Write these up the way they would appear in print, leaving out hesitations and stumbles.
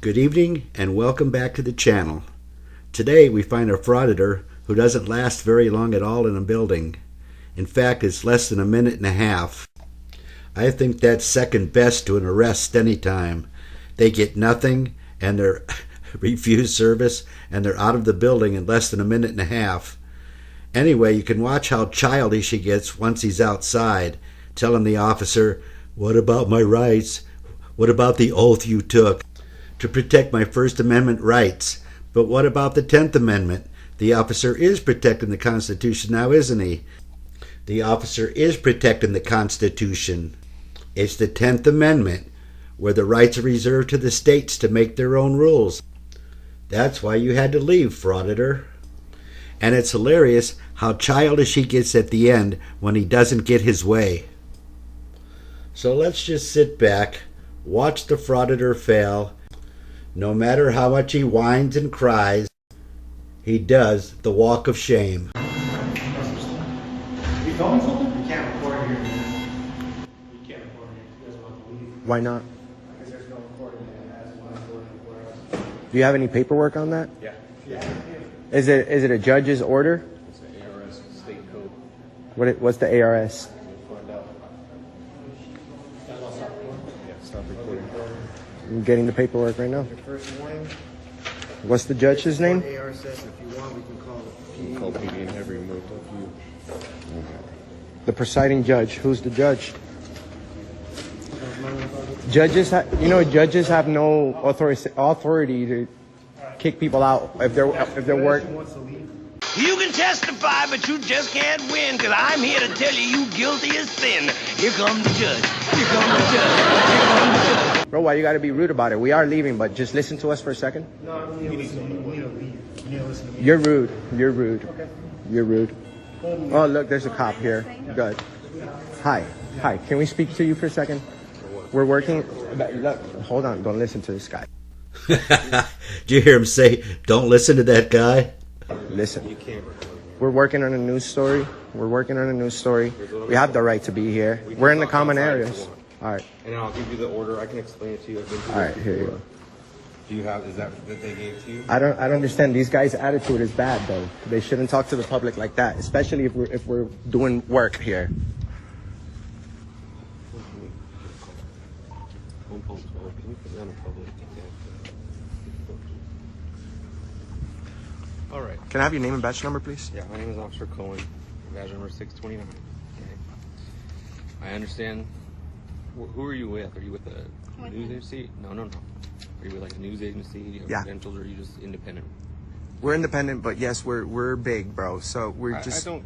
Good evening and welcome back to the channel. Today we find a frauditor who doesn't last very long at all in a building. In fact, it's less than a minute and a half. I think that's second best to an arrest anytime. They get nothing and they're refused service and they're out of the building in less than a minute and a half. Anyway, you can watch how childish he gets once he's outside, telling the officer, "What about my rights? What about the oath you took to protect my First Amendment rights? But what about the 10th Amendment? The officer is protecting the Constitution now, isn't he? The officer is protecting the Constitution. It's the 10th Amendment, where the rights are reserved to the states to make their own rules. That's why you had to leave, frauditor." And it's hilarious how childish he gets at the end when he doesn't get his way. So let's just sit back, watch the frauditor fail. No matter how much he whines and cries, he does the walk of shame. You filming something? You can't record here. You can't record here. You guys want to leave? Why not? Because there's no recording as one recording for us. Do you have any paperwork on that? Yeah. Is it a judge's order? It's the ARS state code. What's the ARS? We'll find out. Yeah, stop recording. I'm getting the paperwork right now. Your first warning. What's the judge's name? AR says if you want, we can call it. You can call PD and have it removed of you. The presiding judge. Who's the judge? Judges have no authority to kick people out if they're work. You can testify, but you just can't win, because I'm here to tell you guilty as sin. Here comes the judge. Here comes the judge. Here comes the judge. Bro, why you gotta be rude about it? We are leaving, but just listen to us for a second. No, we need to listen. We need to leave. You need to listen to me. You're rude. You're rude. Okay. You're rude. Oh, look, there's a cop here. Good. Hi. Hi. Can we speak to you for a second? We're working. Look, hold on. Don't listen to this guy. Did you hear him say, "Don't listen to that guy"? Listen. You can't record. We're working on a news story. We have the right to be here. We're in the common areas. All right. And I'll give you the order. I can explain it to you. I've been through All this right. Here you before. go. Do you have? Is that they gave to you? I don't understand. These guys' attitude is bad, though. They shouldn't talk to the public like that, especially if we're doing work here. All right. Can I have your name and badge number, please? Yeah, my name is Officer Cohen. Badge number 629. Okay. I understand. Who are you with? Are you with a news agency? No. Are you with like a news agency? Do you have Yeah. credentials, or are you just independent? We're independent, but yes, we're big, bro. So we're just. I don't.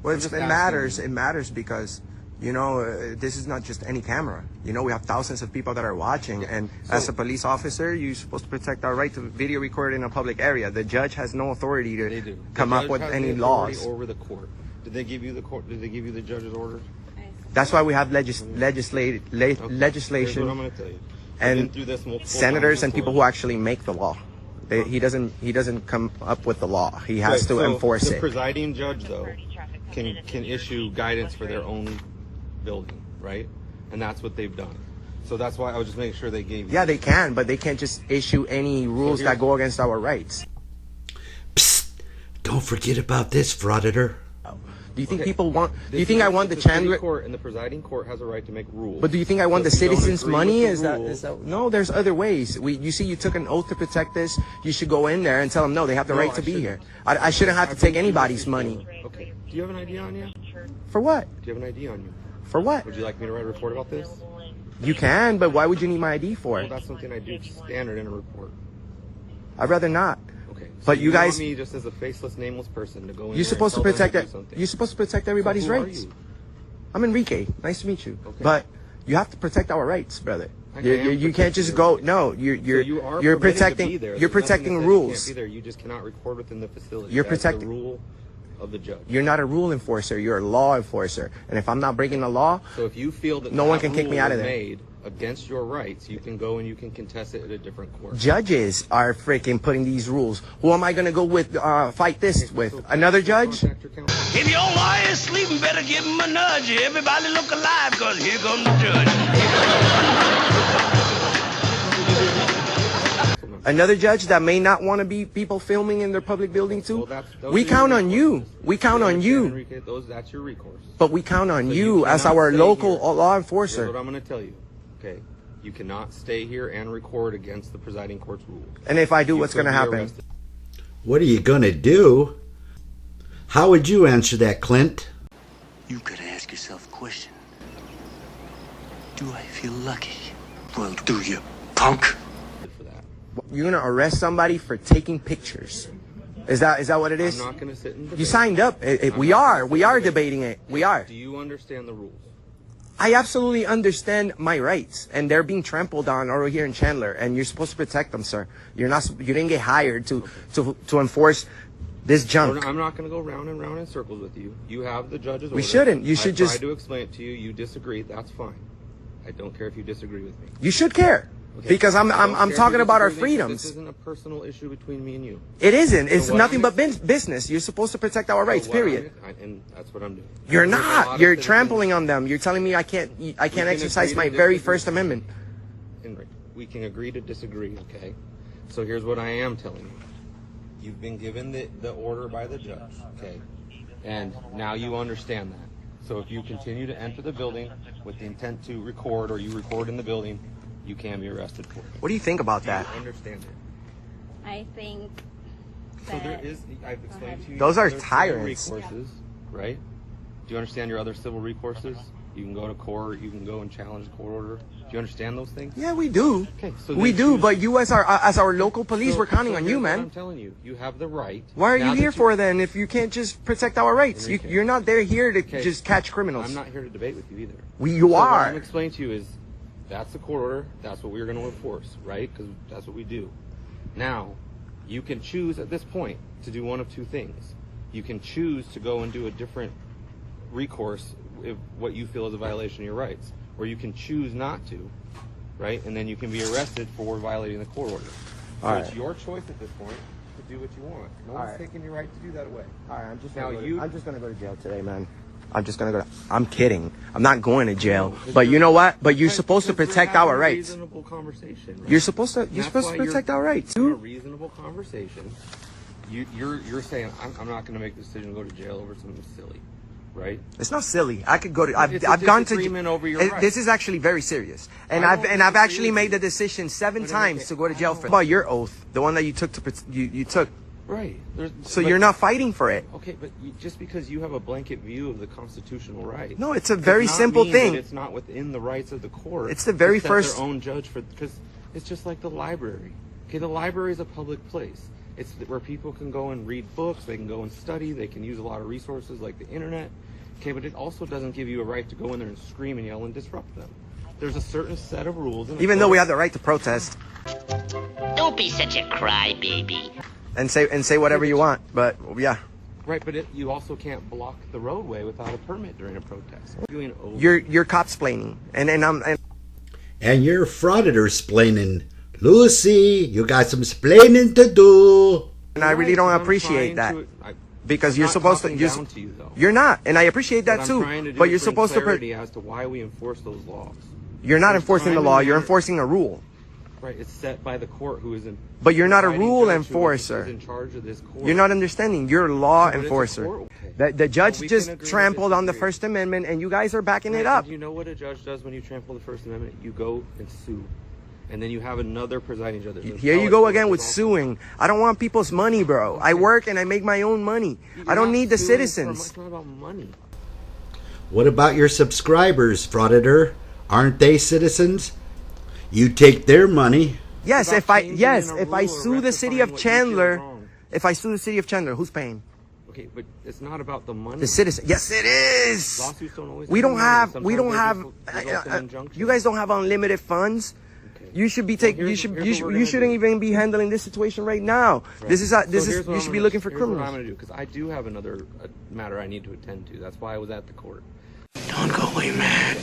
Well, I'm it just matters. asking. It matters because, this is not just any camera. We have thousands of people that are watching. And as a police officer, you're supposed to protect our right to video record in a public area. The judge has no authority They to do. come The up judge with has any the authority laws. over the court. Did they give you the court? Did they give you the judge's order? That's why we have legislation Here's what I'm going to tell you. I've been and through this multiple senators times and people who before. actually make the law. He doesn't come up with the law. He has Right, to so enforce the it. presiding judge, though, can issue guidance for their own building, right? And that's what they've done. So that's why I was just making sure they gave you. Yeah, they can, but they can't just issue any rules that go against our rights. Psst! Don't forget about this, frauditor. Do you think Okay. people want? Do you think I want the Chandler? Court and the presiding court has a right to make rules. But do you think I want So the if you don't citizens' agree money? with Is the that rules- no? There's other ways. You see, you took an oath to protect this. You should go in there and tell them no. They have the No, right I to be shouldn't. here. I shouldn't have to I've take been through anybody's this money. before. Okay. Do you have an ID on you? For what? Do you have an ID on you? For what? Would you like me to write a report about this? You can, but why would you need my ID for? Well, that's something I do standard in a report. I'd rather not. Okay. So But you guys- want me just as a faceless, nameless person to go in You're there supposed to and tell protect them that. to do something? You're supposed to protect everybody's So who are rights. you? I'm Enrique. Nice to meet you. Okay. But you have to protect our rights, brother. I You am can't just go. No, you're So you are you're permitted to protecting. be there. You're There's nothing protecting that says you rules. can't be there. You just cannot record within the facility. You're That's protecting- the rule of the judge. You're not a rule enforcer. You're a law enforcer. And if I'm not breaking the law, So if you feel that No that one can kick me rule out of was there. made against your rights, you can go and you can contest it at a different court. judges are freaking putting these rules. Who am I gonna go with? Fight this with another judge? Contact your counsel. If your lawyer is sleeping, better give him a nudge. Everybody look alive, because here comes the judge. Another judge that may not want to be people filming in their public building too. Well, We count on you. We count on you. Enrique, that's your recourse. But we count on So you as cannot our stay local here. law Here's enforcer. what I'm going to tell you. Okay, you cannot stay here and record against the presiding court's rules. And if I do, You what's could going to be happen? arrested. What are you gonna do? How would you answer that, Clint? You gotta ask yourself a question. Do I feel lucky? Well, do you, punk? For that. You're going to arrest somebody for taking pictures. Is that what it is? I'm not going to sit and debate. You signed up. We are debating it. We are. Do you understand the rules? I absolutely understand my rights, and they're being trampled on over here in Chandler, and you're supposed to protect them, sir. You didn't get hired to enforce this junk. I'm not going to go round and round in circles with you. You have the judge's order. We shouldn't. You should I just. tried to explain it to you. You disagree. That's fine. I don't care if you disagree with me. You should care. Okay. Because I'm I don't care if talking you about our disagree with me, 'cause freedoms. This isn't a personal issue between me and you. It isn't. It's what nothing I'm- but business. You're supposed to protect our rights. So what Period. and that's what I'm doing. You're There's a lot not. of You're citizens- trampling on them. You're telling me I can't can exercise agree my to very disagree. First Amendment. Henry, we can agree to disagree, okay? So here's what I am telling you. You've been given the order by the judge, okay? And now you understand that. So if you continue to enter the building with the intent to record, or you record in the building, you can be arrested for it. What do you think about that? Do you understand it? I think So that there is, I've explained to you. Those are other civil tyrants. recourses, right? Do you understand your other civil recourses? You can go to court, you can go and challenge a court order. Do you understand those things? Yeah, we do. Okay, so We then do, choose- but you as our local police, So- we're counting so on here's you, what I'm man. telling you, you have the right. Why are now you that here for then if you can't just protect our rights? Enrique. You're not there here to Okay. just catch criminals. I'm not here to debate with you either. You So what are. I'm explaining to you is, that's the court order. That's what we're going to enforce, right? Because that's what we do. Now, you can choose at this point to do one of two things. You can choose to go and do a different recourse if what you feel is a violation of your rights, or you can choose not to, right? And then you can be arrested for violating the court order. So All it's right. your choice at this point to do what you want. No one's right. taking your right to do that away. All right, I'm just Now gonna you- I'm just gonna go to jail today, man. I'm kidding. I'm not going to jail. No, 'cause But you you're- know what? But you're Right, supposed to because we're protect having our a rights. Reasonable conversation. right? You're supposed to That's why protect our rights. In a reasonable conversation, you're saying I'm not going to make the decision to go to jail over something silly, right? It's not silly. I could go to. It's a I've gone to. disagreement over your This rights. is actually very serious, and I I've don't actually disagree with made you. the decision 7 But times Enrique, to go to jail I for. don't- About your oath, the one that you took you took. Right. So but- you're not fighting for it. Okay, but just because you have a blanket view of the constitutional right. No, it's a does very not simple mean that thing. It's not within the rights of the court. It's the very to set first- their own judge for, because it's just like the library. Okay, the library is a public place. It's where people can go and read books. They can go and study. They can use a lot of resources like the internet. Okay, but it also doesn't give you a right to go in there and scream and yell and disrupt them. There's a certain set of rules. And Even though we have the right to protest Don't be such a crybaby. and say whatever you want, but yeah, Right, but you also can't block the roadway without a permit during a protest. you're cop-splaining, and And you're Frauditor splaining. Lucy, you got some splaining to do. I really don't appreciate that because you're supposed to. You're not, and I appreciate that too. But you're supposed to. As to why we enforce those laws. You're not There's enforcing the time law. and You're manner. enforcing a rule. Right, it's set by the court who is in. But you're not a presiding rule judge who enforcer. is in charge of this court. You're not understanding. You're a law But it's a enforcer. court, okay. The judge Well, we just can agree to trampled on the disagree. First Amendment, and you guys are backing Right, it up. and you know what a judge does when you trample the First Amendment? You go and sue. And then you have another presiding judge. There's an Here you appellate go court again with that's also- suing. I don't want people's money, bro. I work and I make my own money. You're I don't not need the suing for citizens. It's not about money. What about your subscribers, Frauditor? Aren't they citizens? You take their money. Yes, About if I changing yes, a if I rule or sue the city rectifying of what you feel is Chandler, wrong. if I sue the city of Chandler, who's paying? Okay, but it's not about the money. The citizen. Yes, it is. Lawsuits don't always We don't money. have. We don't have. Sometimes they just result in injunctions. You guys don't have unlimited funds. Okay. You should be Well, taking. here's what we're You gonna shouldn't do. even be handling this situation right now. Right. This is. So This here's is. what You I'm should be gonna- looking for here's what I'm criminals. going to do, because I do have another matter I need to attend to. That's why I was at the court. Don't go away, man.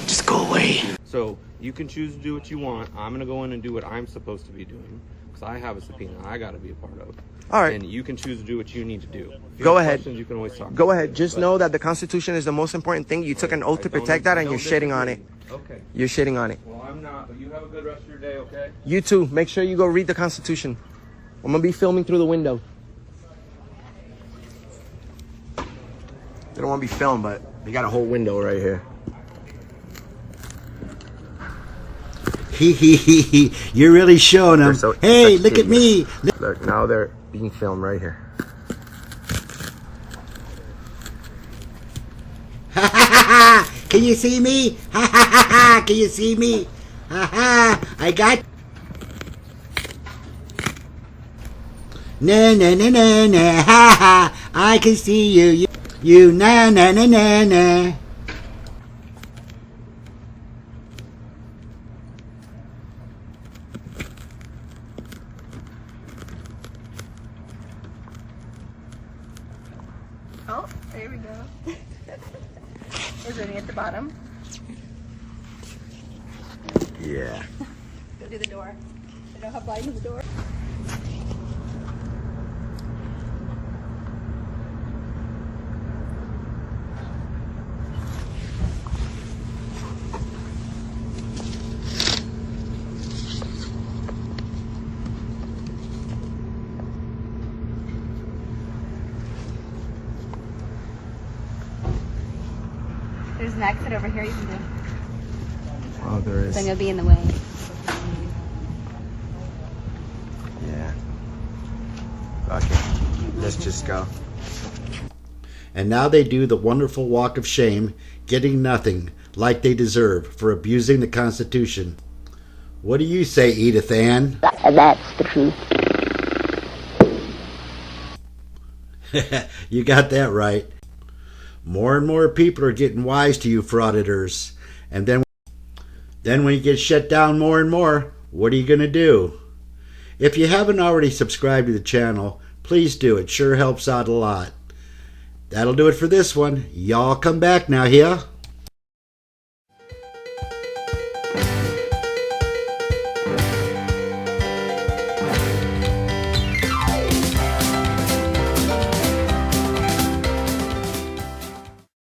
Just go away. So you can choose to do what you want. I'm going to go in and do what I'm supposed to be doing, because I have a subpoena I got to be a part of. All right. And you can choose to do what you need to do. If you Go have ahead. questions, you can always talk. Go ahead. Just know that the Constitution is the most important thing. You took an oath to protect that, and you're shitting on it. Okay. You're shitting on it. Well, I'm not, but you have a good rest of your day, okay? You too. Make sure you go read the Constitution. I'm gonna be filming through the window. They don't want to be filmed, but they got a whole window right here. You're really showing them. So Hey, look at me. Look, now they're being filmed right here. Can you see me? Can you see me? I got. Na na na na na. Ha ha. I can see you. You na na na na na. Oh, there we go. Is there any at the bottom? Yeah. Go do the door. I don't have light in the door. There's an exit over here you can do. Oh, there is. Then you'll be in the way. Yeah. Okay. Let's just go. And now they do the wonderful walk of shame, getting nothing like they deserve for abusing the Constitution. What do you say, Edith Ann? That's the truth. You got that right. More and more people are getting wise to you frauditors. And then when you get shut down more and more, what are you going to do? If you haven't already subscribed to the channel, please do. It sure helps out a lot. That'll do it for this one. Y'all come back now, here.